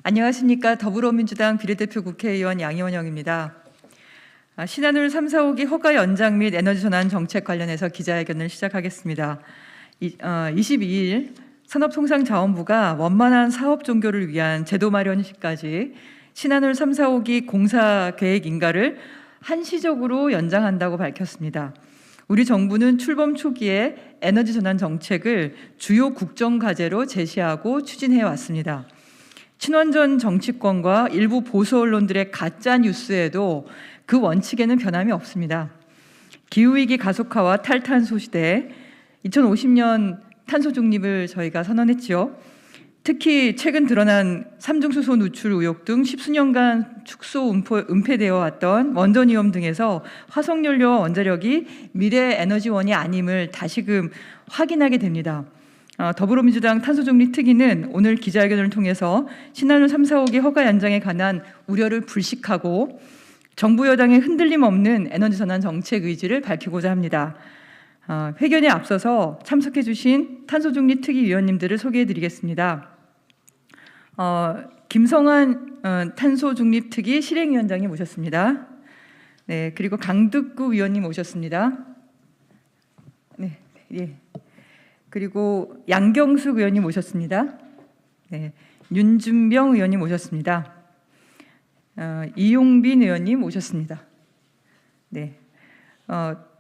안녕하십니까. 더불어민주당 비례대표 국회의원 양이원영입니다. 신한울 3, 4호기 허가 연장 및 에너지 전환 정책 관련해서 기자회견을 시작하겠습니다. 22일 산업통상자원부가 원만한 사업 종교를 위한 제도 마련 시까지 신한울 3, 4호기 공사 계획 인가를 한시적으로 연장한다고 밝혔습니다. 우리 정부는 출범 초기에 에너지 전환 정책을 주요 국정 과제로 제시하고 추진해 왔습니다. 친원전 정치권과 일부 보수 언론들의 가짜 뉴스에도 그 원칙에는 변함이 없습니다. 기후위기 가속화와 탈탄소 시대에 2050년 탄소 중립을 저희가 선언했지요. 특히 최근 드러난 삼중수소 누출 의혹 등 십수년간 축소 은폐되어 왔던 원전위험 등에서 화석연료와 원자력이 미래 에너지원이 아님을 다시금 확인하게 됩니다. 더불어민주당 탄소중립 특위는 오늘 기자회견을 통해서 신한울 3, 4호기 허가 연장에 관한 우려를 불식하고 정부 여당의 흔들림 없는 에너지 전환 정책 의지를 밝히고자 합니다. 회견에 앞서서 참석해 주신 탄소중립 특위 위원님들을 소개해 드리겠습니다. 김성환 탄소중립 특위 실행위원장님 모셨습니다. 네, 그리고 강득구 위원님 오셨습니다. 네, 예. 그리고 양경숙 의원님 오셨습니다. 네, 윤준병 의원님 오셨습니다. 이용빈 의원님 오셨습니다. 네,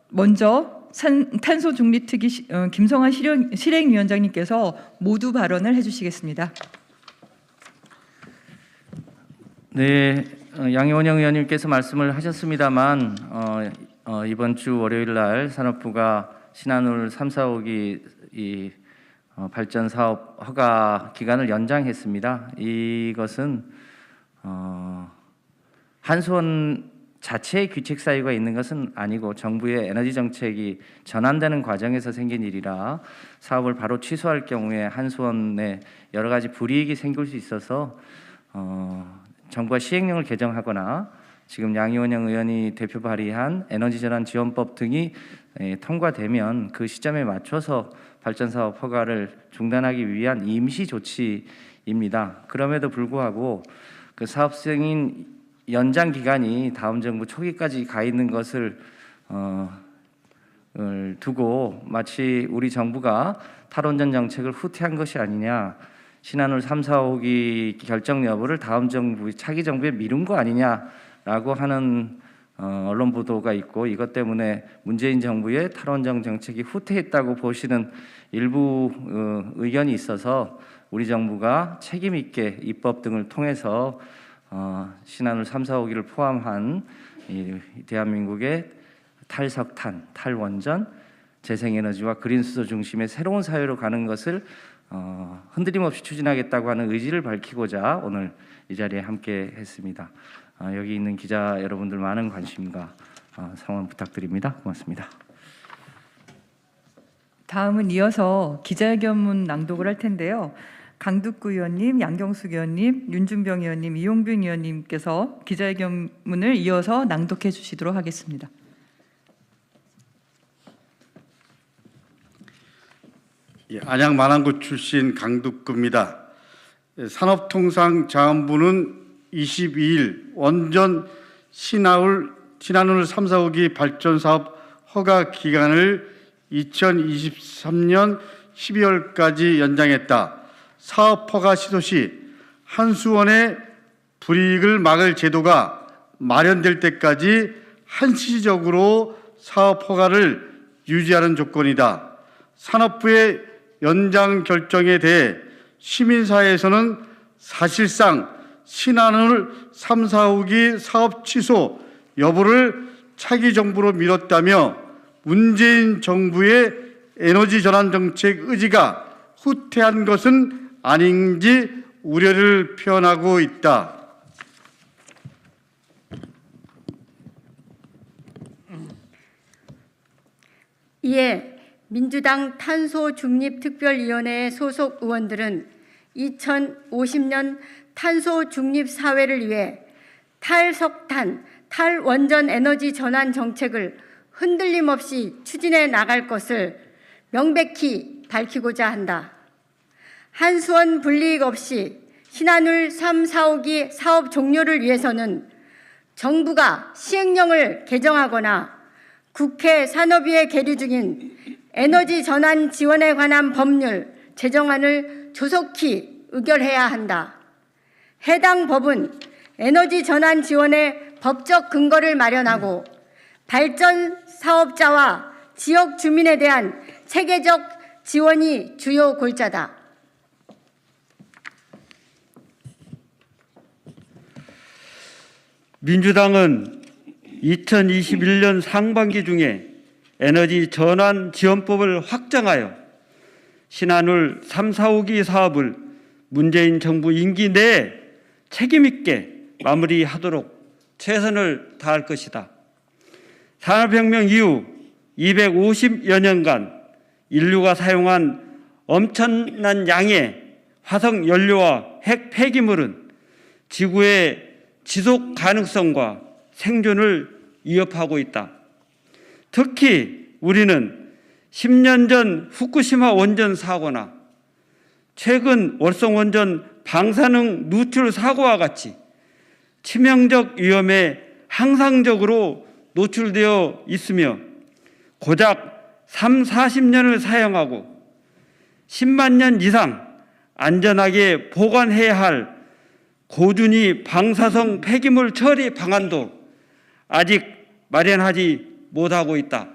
먼저 탄소중립특위 김성환 실행위원장님께서 모두 발언을 해주시겠습니다. 네, 양이원영 의원님께서 말씀을 하셨습니다만 이번 주 월요일 날 산업부가 신한울 3, 4호기 발전 사업 허가 기간을 연장했습니다. 이것은 한수원 자체의 규칙 사유가 있는 것은 아니고 정부의 에너지 정책이 전환되는 과정에서 생긴 일이라 사업을 바로 취소할 경우에 한수원에 여러 가지 불이익이 생길 수 있어서 정부가 시행령을 개정하거나 지금 양이원영 의원이 대표 발의한 에너지 전환 지원법 등이 통과되면 그 시점에 맞춰서 발전 사업 허가를 중단하기 위한 임시 조치입니다. 그럼에도 불구하고 그 사업 승인 연장 기간이 다음 정부 초기까지 가 있는 것을 두고 마치 우리 정부가 탈원전 정책을 후퇴한 것이 아니냐, 신한울 3, 4호기 결정 여부를 다음 정부, 차기 정부에 미룬 거 아니냐라고 하는 언론 보도가 있고, 이것 때문에 문재인 정부의 탈원전 정책이 후퇴했다고 보시는 일부 의견이 있어서 우리 정부가 책임 있게 입법 등을 통해서 신한울 3, 4호기를 포함한 대한민국의 탈석탄, 탈원전, 재생에너지와 그린수소 중심의 새로운 사회로 가는 것을 흔들림 없이 추진하겠다고 하는 의지를 밝히고자 오늘 이 자리에 함께 했습니다. 여기 있는 기자 여러분들 많은 관심과 성원 부탁드립니다. 고맙습니다. 다음은 이어서 기자회견문 낭독을 할 텐데요. 강득구 의원님, 양경숙 의원님, 윤준병 의원님, 이용빈 의원님께서 기자회견문을 이어서 낭독해 주시도록 하겠습니다. 예, 안양 만안구 출신 강득구입니다. 산업통상자원부는 22일 원전 신한울 3, 4호기 발전사업 허가 기간을 2023년 12월까지 연장했다. 사업 허가 시도 시 한수원의 불이익을 막을 제도가 마련될 때까지 한시적으로 사업 허가를 유지하는 조건이다. 산업부의 연장 결정에 대해 시민사회에서는 사실상 신한울 3, 4호기 사업 취소 여부를 차기 정부로 미뤘다며 문재인 정부의 에너지 전환 정책 의지가 후퇴한 것은 아닌지 우려를 표현하고 있다. 이에 민주당 탄소중립특별위원회 소속 의원들은 2050년 탄소중립사회를 위해 탈석탄, 탈원전 에너지 전환 정책을 흔들림 없이 추진해 나갈 것을 명백히 밝히고자 한다. 한수원 불이익 없이 신한울 3, 4호기 사업 종료를 위해서는 정부가 시행령을 개정하거나 국회 산업위에 계류 중인 에너지 전환 지원에 관한 법률 제정안을 조속히 의결해야 한다. 해당 법은 에너지 전환 지원의 법적 근거를 마련하고 발전 사업자와 지역 주민에 대한 체계적 지원이 주요 골자다. 민주당은 2021년 상반기 중에 에너지 전환 지원법을 확정하여 신한울 3, 4호기 사업을 문재인 정부 임기 내에 책임 있게 마무리하도록 최선을 다할 것이다. 산업혁명 이후 250여 년간 인류가 사용한 엄청난 양의 화석 연료와 핵 폐기물은 지구의 지속 가능성과 생존을 위협하고 있다. 특히 우리는 10년 전 후쿠시마 원전 사고나 최근 월성 원전 방사능 누출 사고와 같이 치명적 위험에 항상적으로 노출되어 있으며 고작 3, 40년을 사용하고 10만 년 이상 안전하게 보관해야 할 고준위 방사성 폐기물 처리 방안도 아직 마련하지 못하고 있다.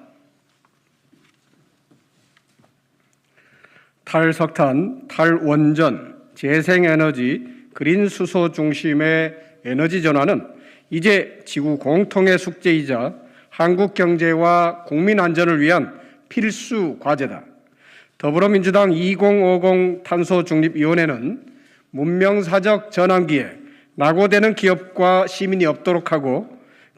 탈석탄, 탈원전, 재생에너지, 그린 수소 중심의 에너지 전환은 이제 지구 공통의 숙제이자 한국 경제와 국민 안전을 위한 필수 과제다. 더불어민주당 2050 탄소중립위원회는 문명사적 전환기에 낙오되는 기업과 시민이 없도록 하고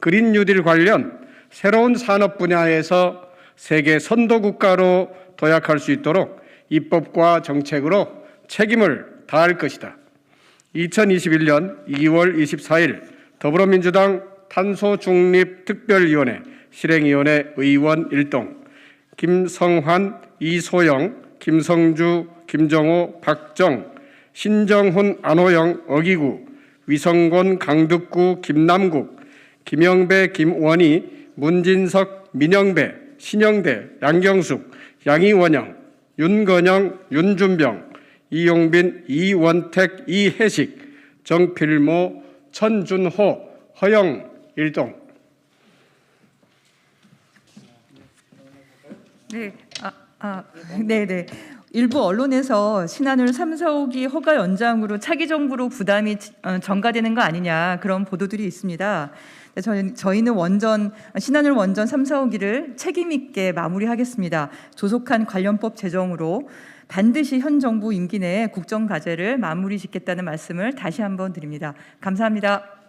그린 뉴딜 관련 새로운 산업 분야에서 세계 선도국가로 도약할 수 있도록 입법과 정책으로 책임을 다할 것이다. 2021년 2월 24일 더불어민주당 탄소중립특별위원회 실행위원회 의원 1동 김성환, 이소영, 김성주, 김정호, 박정, 신정훈, 안호영, 어기구, 위성곤, 강득구, 김남국, 김영배, 김원희, 문진석, 민영배, 신영대, 양경숙, 양이원영, 윤건영, 윤준병, 이용빈, 이원택, 이혜식, 정필모, 천준호, 허영, 일동. 네, 네. 일부 언론에서 신한울 3, 4호기 허가 연장으로 차기 정부로 부담이 전가되는 거 아니냐 그런 보도들이 있습니다. 저희는 신한울 원전 3, 4호기를 책임 있게 마무리하겠습니다. 조속한 관련법 제정으로 반드시 현 정부 임기 내에 국정 과제를 마무리 짓겠다는 말씀을 다시 한번 드립니다. 감사합니다.